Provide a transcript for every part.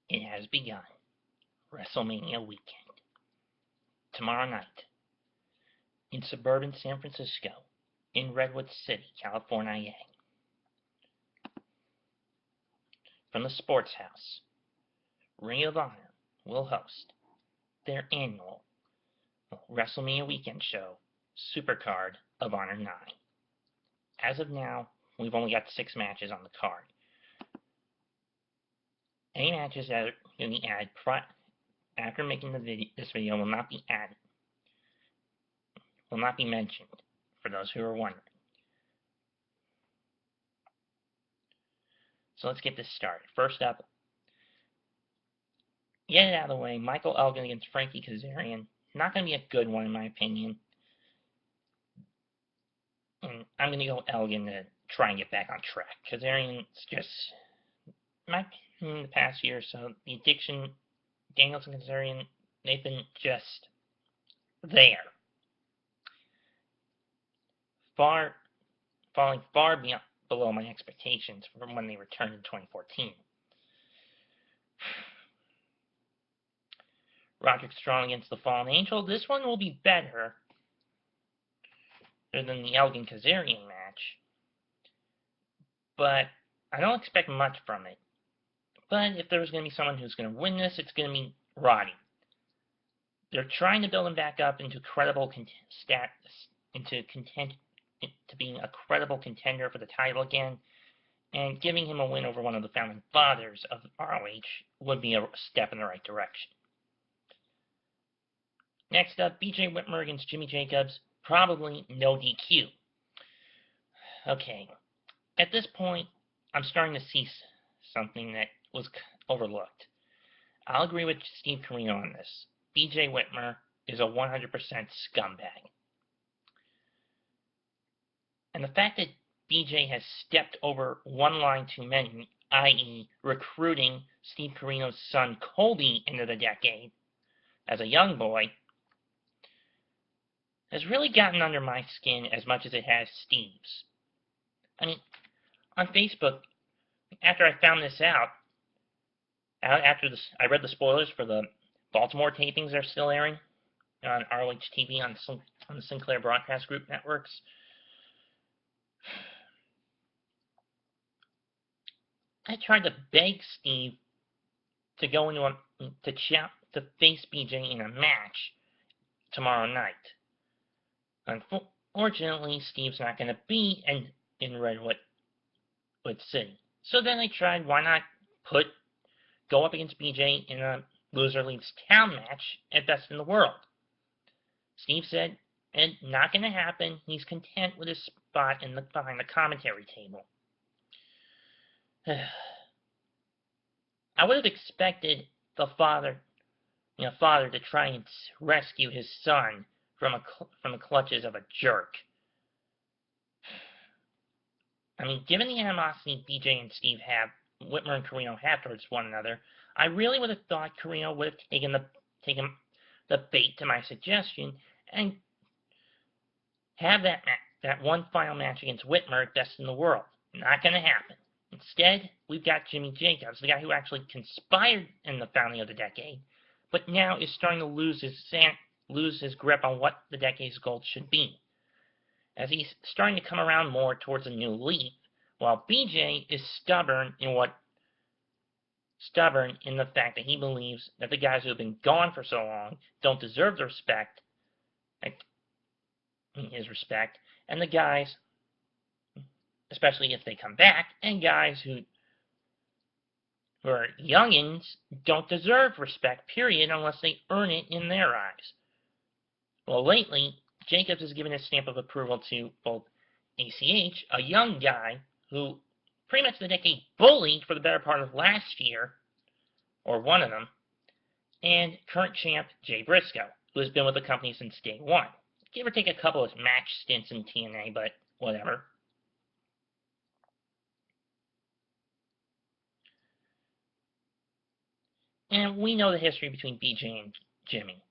It has begun. Wrestlemania weekend. Tomorrow night, in suburban San Francisco, in Redwood City, California. From the Sports House, Ring of Honor will host their annual WrestleMania weekend show, Supercard of Honor 9. As of now, we've only got 6 matches on the card. Any matches that are going to be added after making this video will not be added, will not be mentioned, for those who are wondering. So let's get this started. First up, get it out of the way, Michael Elgin against Frankie Kazarian. Not going to be a good one in my opinion. And I'm going to go Elgin to try and get back on track. Kazarian's just, in the past year or so, the addiction, Danielson and Kazarian, they've been just there. Falling far below my expectations from when they returned in 2014. Roderick Strong against the Fallen Angel. This one will be better than the Elgin Kazarian match, but I don't expect much from it. But if there's going to be someone who's going to win this, it's going to be Roddy. They're trying to build him back up into credible status, to being a credible contender for the title again, and giving him a win over one of the founding fathers of ROH would be a step in the right direction. Next up, BJ Whitmer against Jimmy Jacobs. Probably no DQ. Okay, at this point, I'm starting to see something that was overlooked. I'll agree with Steve Corino on this. BJ Whitmer is a 100% scumbag. And the fact that BJ has stepped over one line too many, i.e. recruiting Steve Corino's son Colby into the decade as a young boy, has really gotten under my skin as much as it has Steve's. I mean, on Facebook, after I found this out, I read the spoilers for the Baltimore tapings that are still airing on ROH TV on the Sinclair Broadcast Group networks. I tried to beg Steve to go to face BJ in a match tomorrow night. Unfortunately, Steve's not going to be in Redwood City. So then I tried, why not go up against BJ in a loser leaves town match at Best in the World? Steve said, and not going to happen. He's content with his spot behind the commentary table. I would have expected the father to try and rescue his son from the clutches of a jerk. I mean, given the animosity BJ and Steve have, Whitmer and Corino have towards one another, I really would have thought Corino would have taken the bait to my suggestion and have that one final match against Whitmer at Best in the World. Not going to happen. Instead, we've got Jimmy Jacobs, the guy who actually conspired in the founding of the decade, but now is starting to lose his grip on what the decade's goal should be, as he's starting to come around more towards a new leaf, while BJ is stubborn in the fact that he believes that the guys who have been gone for so long don't deserve the respect, his respect, and the guys, especially if they come back, and guys who are youngins don't deserve respect, period, unless they earn it in their eyes. Well, lately, Jacobs has given his stamp of approval to both ACH, a young guy who pretty much the decade bullied for the better part of last year, or one of them, and current champ Jay Briscoe, who has been with the company since day one. Give or take a couple of match stints in TNA, but whatever. And we know the history between BJ and Jimmy.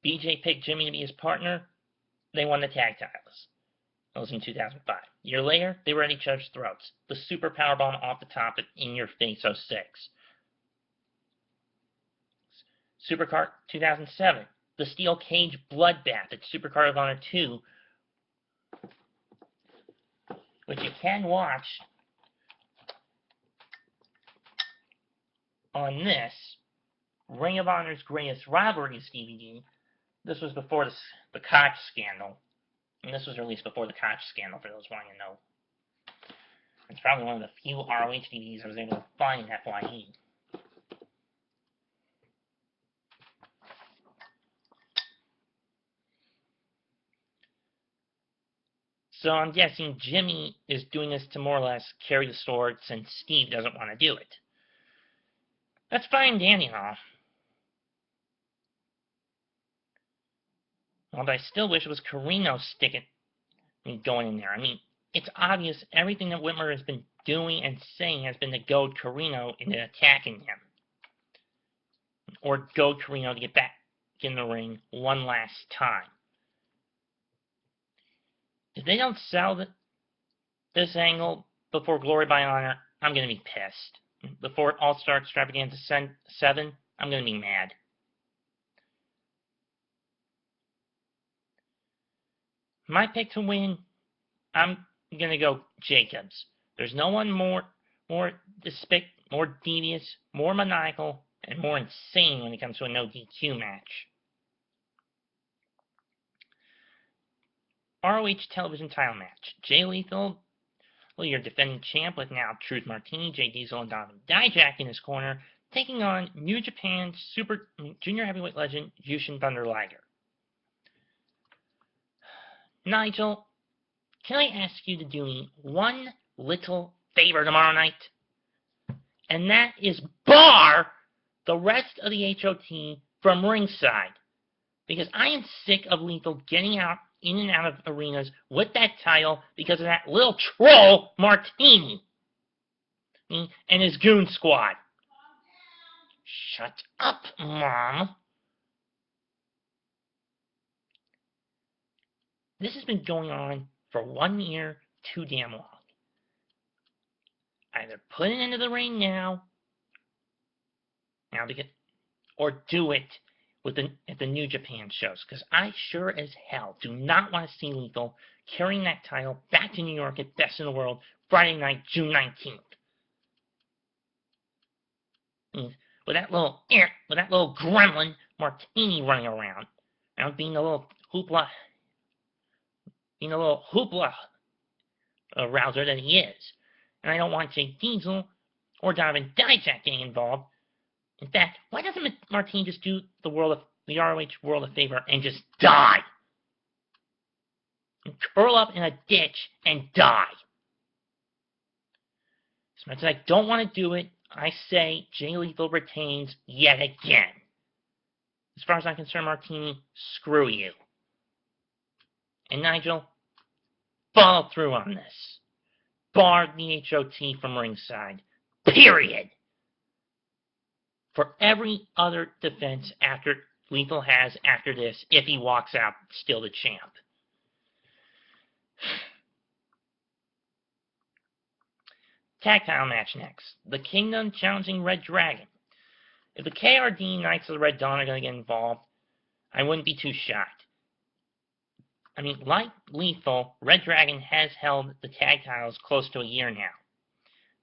BJ picked Jimmy to be his partner. They won the tag titles. That was in 2005. A year later, they were at each other's throats. The super powerbomb off the top in your face 06. Supercard 2007. The Steel Cage Bloodbath at Supercard of Honor 2, which you can watch on this Ring of Honor's Greatest Rivalries DVD. This was before the Koch scandal. And this was released before the Koch scandal, for those wanting to know. It's probably one of the few ROH DVDs I was able to find in FYE. So I'm guessing Jimmy is doing this to more or less carry the sword since Steve doesn't want to do it. That's fine, dandy and all. Well, but I still wish it was Carino going in there. I mean, it's obvious everything that Whitmer has been doing and saying has been to goad Carino into attacking him. Or goad Carino to get back in the ring one last time. If they don't sell this angle before Glory by Honor, I'm going to be pissed. Before All-Star Extravaganza 7, I'm going to be mad. My pick to win, I'm going to go Jacobs. There's no one more devious, more maniacal, and more insane when it comes to a no DQ match. ROH television title match. Jay Lethal, your defending champ with now Truth Martini, Jay Diesel, and Donovan Dijak in his corner, taking on New Japan Junior Heavyweight legend Jushin Thunder Liger. Nigel, can I ask you to do me one little favor tomorrow night? And that is bar the rest of the HOT from ringside. Because I am sick of Lethal getting out in and out of arenas with that title because of that little troll Martini and his goon squad. Shut up, Mom. This has been going on for 1 year too damn long. Either put it into the ring now or do it at the New Japan shows, because I sure as hell do not want to see Lethal carrying that title back to New York at Best in the World Friday night, June 19th. With that little gremlin Martini running around, being a little hoopla rouser that he is. And I don't want Jay Diesel or Donovan Dijak getting involved. In fact, why doesn't Martini just do the ROH world a favor and just die? And curl up in a ditch and die. As much as I don't want to do it, I say Jay Lethal retains yet again. As far as I'm concerned, Martini, screw you. And Nigel, follow through on this. Bar the HOT from ringside. Period. For every other defense Lethal has after this, if he walks out still the champ. Tag title match next. The Kingdom challenging Red Dragon. If the KRD Knights of the Red Dawn are going to get involved, I wouldn't be too shocked. I mean, like Lethal, Red Dragon has held the tag titles close to a year now.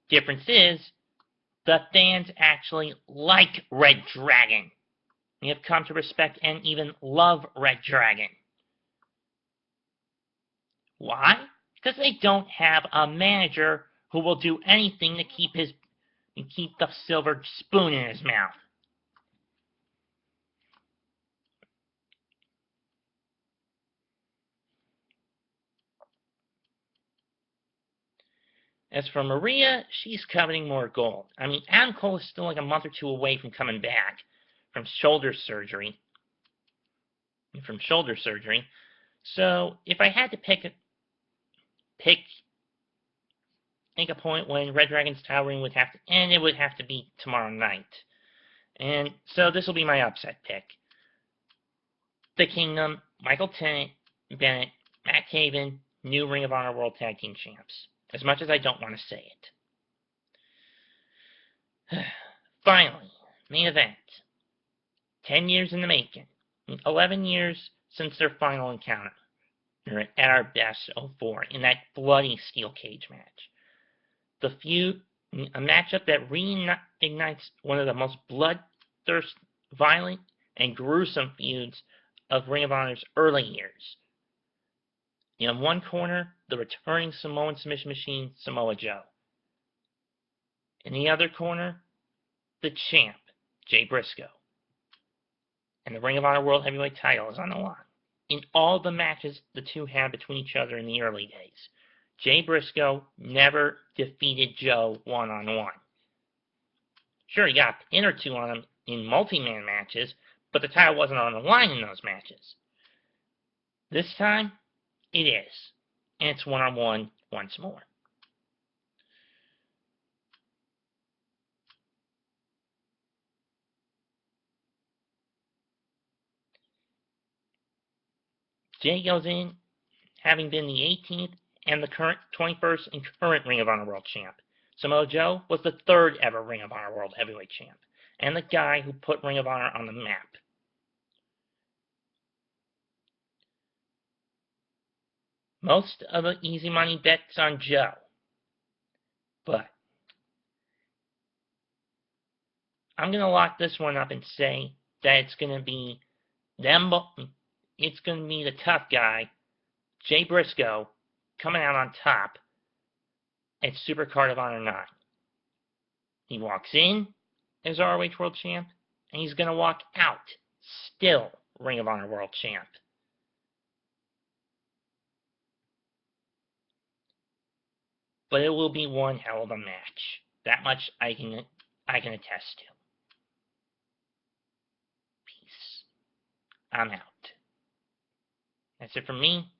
Difference is, the fans actually like Red Dragon. They have come to respect and even love Red Dragon. Why? Because they don't have a manager who will do anything to keep the silver spoon in his mouth. As for Maria, she's coveting more gold. I mean, Adam Cole is still like a month or two away from coming back from shoulder surgery. So, if I had to make a point when Red Dragon's title reign would have to end, it would have to be tomorrow night. And so this will be my upset pick. The Kingdom, Michael Bennett, Matt Taven, new Ring of Honor World Tag Team Champs. As much as I don't want to say it. Finally, main event. 10 years in the making. 11 years since their final encounter at our best 04 in that bloody steel cage match. The feud, a matchup that reignites one of the most bloodthirst, violent, and gruesome feuds of Ring of Honor's early years. In one corner, the returning Samoan submission machine, Samoa Joe. In the other corner, the champ, Jay Briscoe. And the Ring of Honor World Heavyweight title is on the line. In all the matches the two had between each other in the early days, Jay Briscoe never defeated Joe one-on-one. Sure, he got a pin or two on him in multi-man matches, but the title wasn't on the line in those matches. This time, it is. And it's one-on-one once more. Jay goes in, having been the 18th and the current 21st and current Ring of Honor World Champ. Samoa Joe was the third ever Ring of Honor World Heavyweight Champ, and the guy who put Ring of Honor on the map. Most of the easy money bets on Joe, but I'm going to lock this one up and say that it's going to be it's going to be the tough guy, Jay Briscoe, coming out on top at Supercard of Honor 9. He walks in as ROH World Champ, and he's going to walk out still Ring of Honor World Champ. But it will be one hell of a match. That much I can attest to. Peace. I'm out. That's it from me.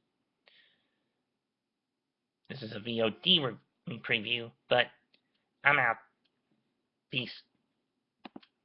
This is a VOD preview, but I'm out. Peace.